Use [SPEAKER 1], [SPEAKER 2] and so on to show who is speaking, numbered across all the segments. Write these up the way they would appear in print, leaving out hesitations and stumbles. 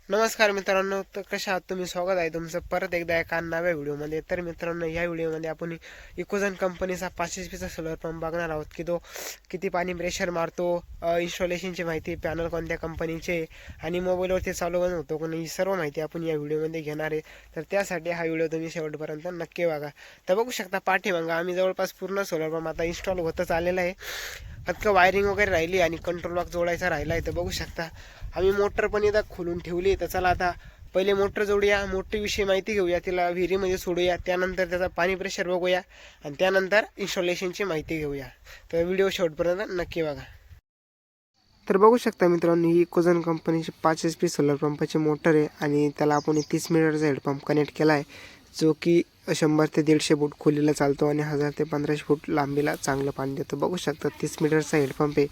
[SPEAKER 1] नमस्कार मित्रांनो, तर कशा आहात तुम्ही? स्वागत आहे तुमचं परत एकदा एका नव्या व्हिडिओमध्ये. तर मित्रांनो, या व्हिडिओमध्ये आपण इकोझन कंपनीचा 500 HP सोलर पंप बघणार आहोत की तो किती पाणी प्रेशर मारतो, इन्स्टॉलेशनची माहिती, पॅनल कोणत्या कंपनीचे आणि मोबाईलवरती चालू बंद होतो कोणी, ही सर्व माहिती आपण या व्हिडिओमध्ये घेणार आहे. तर त्यासाठी हा व्हिडिओ तुम्ही शेवटपर्यंत नक्की बघा. तर बघू शकता पाठीमागं आम्ही जवळपास पूर्ण सोलर पंप आता इन्स्टॉल होतच आलेला आहे. फक्त वायरिंग वगैरे राहिली आणि कंट्रोल बॉक्स जोडायचा राहिला आहे. तर बघू शकता आम्ही मोटर पण इथं खोलून ठेवली. तर चला आता पहिले मोटर जोडूया, मोटरविषयी माहिती घेऊया, तिला विहिरीमध्ये सोडूया, त्यानंतर त्याचा पाणी प्रेशर बघूया आणि त्यानंतर इन्स्टॉलेशनची माहिती घेऊया. तर व्हिडिओ शेवटपर्यंत नक्की बघा. तर बघू शकता मित्रांनो, ही इकोझन कंपनीची 5 HP सोलर पंपाची मोटर आहे आणि त्याला आपण 30 मीटरचा हेडपंप कनेक्ट केला आहे, जो की 100 ते 150 फूट खोलीला चालतो आणि 1000 ते 1500 फूट लांबीला चांगलं पाणी देतो. बघू शकता 30 मीटरचा हेडपंप आहे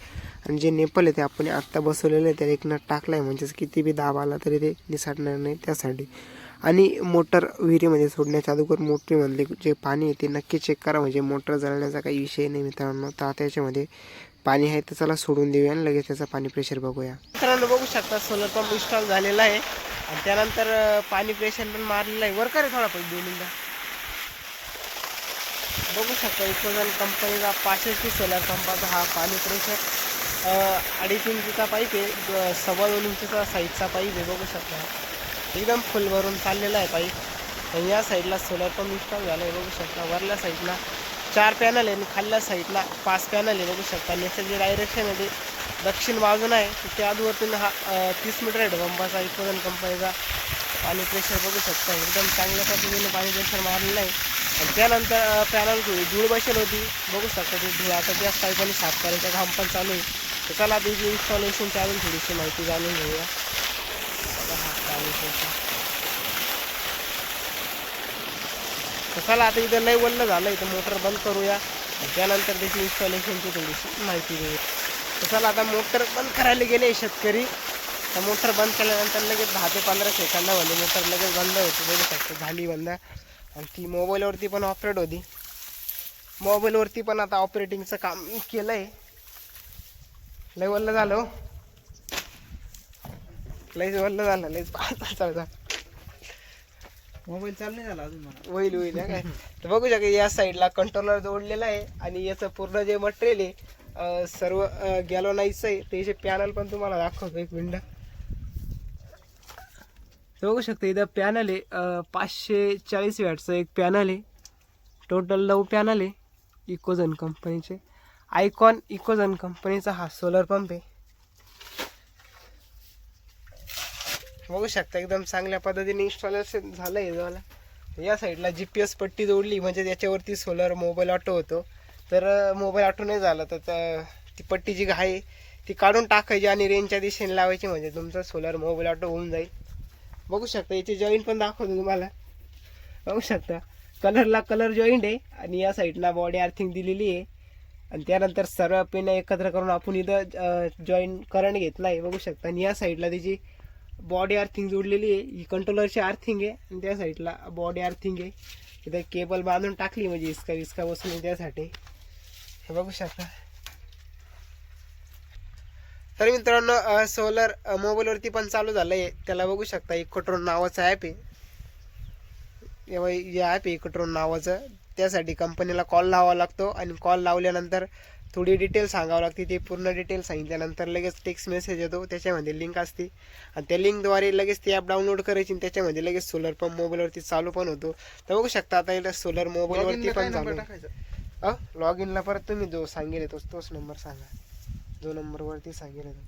[SPEAKER 1] आणि जे नेपल आहे ते आपण आत्ता बसवलेलं आहे, त्याला एक नट टाकला आहे, म्हणजेच किती बी दाब आला तरी ते निसटणार नाही त्यासाठी. आणि मोटर विहिरीमध्ये सोडण्याच्या अगोदर मोटरीमधले जे पाणी आहे ते नक्की चेक करा, म्हणजे मोटर जळण्याचा काही विषय नाही मित्रांनो. तर आता याच्यामध्ये पाणी आहे, तर चला सोडून देऊया आणि लगेच त्याचा पाणी प्रेशर बघूया. मित्रांनो बघू शकता सोलर पंप इन्स्टॉल झालेला आहे आणि त्यानंतर पाणी प्रेशर पण मारलेलं आहे. वर करे थोडा पण दोन्हीदा बघू शकता इकोझन कंपनीचा 500 HP सोलर पंपाचा हा पाणी प्रेशर 2.5 इंचचा पाईप आहे, 2.25 इंचचा साईजचा पाईप आहे. बघू शकता एकदम फुल भरून चाललेला आहे पाईप. आणि या साईडला सोलर पंप इन्स्टॉल झाला आहे. बघू शकता वरल्या साईडला 4 पॅनल आहे आणि खाल्ल्या साईडला 5 पॅनल आहे. बघू शकता आणि याचं जे डायरेक्शन आहे ते दक्षिण बाजून आहे. त्या आजूवरतून हा 30 मीटर हेडपंपाचा इकोझन कंपनीचा पाणी प्रेशर बघू शकता एकदम चांगल्या पद्धतीने पाणी प्रेशर मारलेलं आहे. आणि त्यानंतर पॅनल धूळ बसेल होती. बघू शकता ते धूळ आता त्याच पाईपाने साफ करायचं काम पण चालू आहे. तर चला त्याची इन्स्टॉलेशनची अजून थोडीशी माहिती जाणून घेऊया. तर चला आता इथं लय वल्ल झालं आहे, तर मोटर बंद करूया, त्यानंतर त्याची इन्स्टॉलेशनची थोडीशी माहिती घेऊया. तर चला आता मोटर बंद करायला गेले शेतकरी. तर मोटर बंद केल्यानंतर लगेच 10 ते 15 सेकंदामध्ये मोटर लगेच बंद होती. बघू शकतो झाली बंद. आणि ती मोबाईलवरती पण ऑपरेट होती. मोबाईलवरती पण आता ऑपरेटिंगचं काम केलं आहे. लय वल्ल झालं, लयच वल्ल झालं, लयच पाहता
[SPEAKER 2] मोबाईल चालू नाही झाला अजून मला.
[SPEAKER 1] होईल होईल काय. तर बघू शकता या साईडला कंट्रोलर जोडलेला आहे आणि याचं पूर्ण जे मटेरियल आहे सर्व गॅलोनाइजचं आहे. त्याचे पॅनल पण तुम्हाला दाखवतो एक मिनिट. बघू शकता इथं पॅनल आहे 540 वॅटचं एक पॅनल आहे. टोटल 9 पॅनल आहे इकोझन कंपनीचे. आयकॉन इकोझन कंपनीचा हा सोलर पंप आहे. बघू शकता एकदम चांगल्या पद्धतीने इन्स्टॉलेशन झालं आहे झालं. या साईडला GPS पट्टी जोडली, म्हणजे त्याच्यावरती सोलर मोबाईल ऑटो होतो. तर मोबाईल ऑटो नाही झाला तर ती पट्टी जी आहे ती काढून टाकायची आणि रेंजच्या दिशेने लावायची, म्हणजे तुमचा सोलर मोबाईल ऑटो होऊन जाईल. बघू शकता याचे जॉईंट पण दाखवतो तुम्हाला. बघू शकता कलरला कलर जॉईंट आहे आणि या साईडला बॉडी अर्थिंग दिलेली आहे. आणि त्यानंतर सर्व पिन एकत्र करून आपण इथं जॉईंट करंट घेतला आहे. बघू शकता आणि या साईडला त्याची बॉडी अर्थिंग जोडलेली आहे. ही कंट्रोलरची अर्थिंग आहे आणि त्या साईडला बॉडी अर्थिंग आहे. इथं केबल बांधून टाकली, म्हणजे इसका बसून त्यासाठी. हे बघू शकता. तर मित्रांनो सोलर मोबाईलवरती पण चालू झालं आहे. त्याला बघू शकता इकोट्रॉन नावाचं ॲप आहे. हे ॲप आहे इकोट्रॉन नावाचं. त्यासाठी कंपनीला कॉल लावावा लागतो आणि कॉल लावल्यानंतर थोडी डिटेल सांगावं लागते. ते पूर्ण डिटेल सांगितल्यानंतर लगेच टेक्स्ट मेसेज येतो, त्याच्यामध्ये लिंक असते आणि त्या लिंकद्वारे लगेच ती ॲप डाउनलोड करायची आणि त्याच्यामध्ये लगेच सोलर पंप मोबाईलवरती चालू पण होतो. तर बघू शकता आता इथं सोलर मोबाईलवरती पण चालू. लॉग इनला परत तुम्ही जो सांगेल तोच नंबर सांगा, जो नंबरवरती सांगेल तो.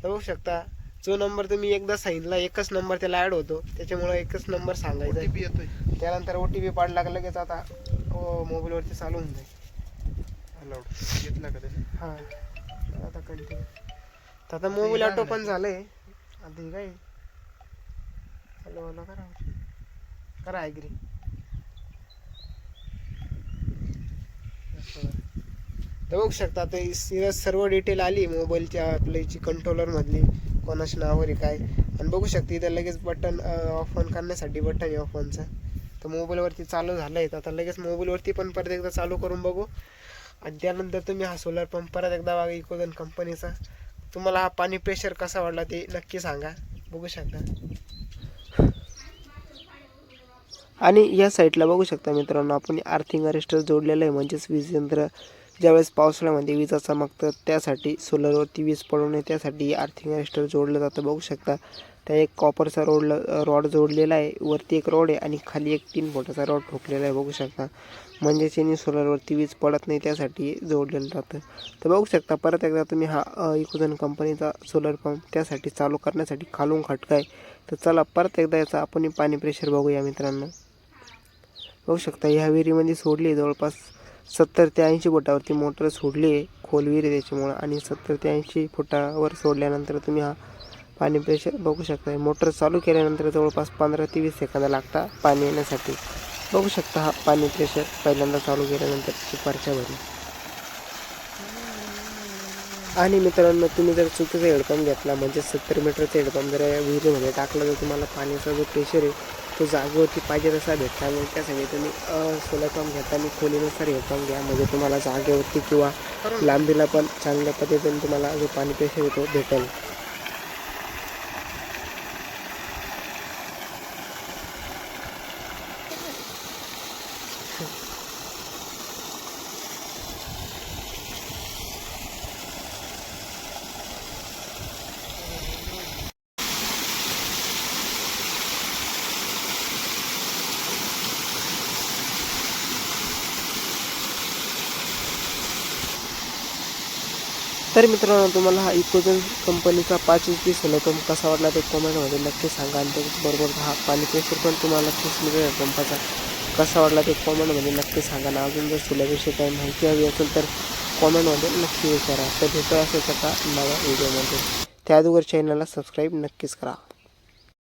[SPEAKER 1] तर बघू शकता जो नंबर तुम्ही एकदा सांगितला एकच नंबर त्याला ॲड होतो, त्याच्यामुळे एकच नंबर सांगायचा
[SPEAKER 2] येतोय.
[SPEAKER 1] त्यानंतर OTP पाडला लगेच आता मोबाईलवरती चालू होऊन जाईल.
[SPEAKER 2] घेतला का त्याने?
[SPEAKER 1] हां आता कंटिन्यू. तर आता मोबाईल ऑटो पण झालंय. आता हे काय हॅलो हॅलो करा ॲग्री. तर बघू शकता आता सर्व डिटेल आली मोबाईलच्या आपल्याची कंट्रोलरमधली, कोणाच्या नावावर आहे काय. आणि बघू शकता इथं लगेच बटन ऑफ ऑन करण्यासाठी बटन आहे ऑफ ऑनचा. तर मोबाईलवरती चालू झालं आहे. आता लगेच मोबाईलवरती पण परत एकदा चालू करून बघू आणि त्यानंतर तुम्ही हा सोलर पंप परत एकदा बघा इकोझन कंपनीचा. तुम्हाला हा पाणी प्रेशर कसा वाटला ते नक्की सांगा. बघू शकता. आणि या साईडला बघू शकता मित्रांनो, आपण आर्थिंग अरेस्टर जोडलेलं आहे. म्हणजेच वीज यंत्र ज्यावेळेस पावसाळ्यामध्ये विजा चमकतात त्यासाठी सोलरवरती वीज पडू नये त्यासाठी आर्थिंग अरेस्टर जोडलं जातं. बघू शकता त्या एक कॉपरचा रॉड जोडलेला आहे. वरती एक रॉड आहे आणि खाली एक 3 फुटाचा रॉड ठोकलेला आहे. बघू शकता म्हणजेच यांनी सोलरवरती वीज पडत नाही त्यासाठी जोडलेलं राहतं. तर बघू शकता परत एकदा तुम्ही हा इकोझन कंपनीचा सोलर पंप त्यासाठी चालू करण्यासाठी खालून खटका आहे. तर चला परत एकदा याचा आपण पाणी प्रेशर बघूया मित्रांनो. बघू शकता ह्या विहिरीमध्ये सोडली जवळपास 70 ते 80 फुटावरती मोटर सोडली आहे. खोल विहीर आहे त्याच्यामुळं आणि 70 ते 80 फुटावर सोडल्यानंतर तुम्ही हा पाणी प्रेशर बघू शकता. मोटर चालू केल्यानंतर जवळपास 15 ते 20 सेकंद लागतात पाणी येण्यासाठी. बघू शकता हा पाणी प्रेशर पहिल्यांदा चालू केल्यानंतर दुपारच्या वेळी. आणि मित्रांनो तुम्ही जर चुकीचा हेडपंप घेतला म्हणजे 70 मीटरचा हेडपंप जर विहिरीमध्ये टाकला तर तुम्हाला पाण्याचा जो प्रेशर आहे तो जागेवरती पाहिजे तसा भेटला नाही. त्यासाठी तुम्ही सोलर पंप घेताना खोलीनुसार हेडपंप घ्या. म्हणजे तुम्हाला जागेवरती किंवा लांबीला पण चांगल्या पद्धतीने तुम्हाला जो पाणी प्रेशर येतो भेटेल. तर मित्रांनो तुम्हाला हा इकोझन कंपनीचा 5 HP सोलर पंप कसा वाटला ते कमेंटमध्ये नक्की सांगा. आणि त्याचबरोबर हा पाणी प्रेशर पण तुम्हाला 30 मीटर पंपाचा कसा वाटला ते कमेंटमध्ये नक्की सांगा. ना अजून जर सोलरविषयी काही माहिती हवी असेल तर कमेंटमध्ये नक्की विचारा. तर भेटू असेल का नव्या व्हिडिओमध्ये. त्या अगोदर चॅनलला सबस्क्राईब नक्कीच करा.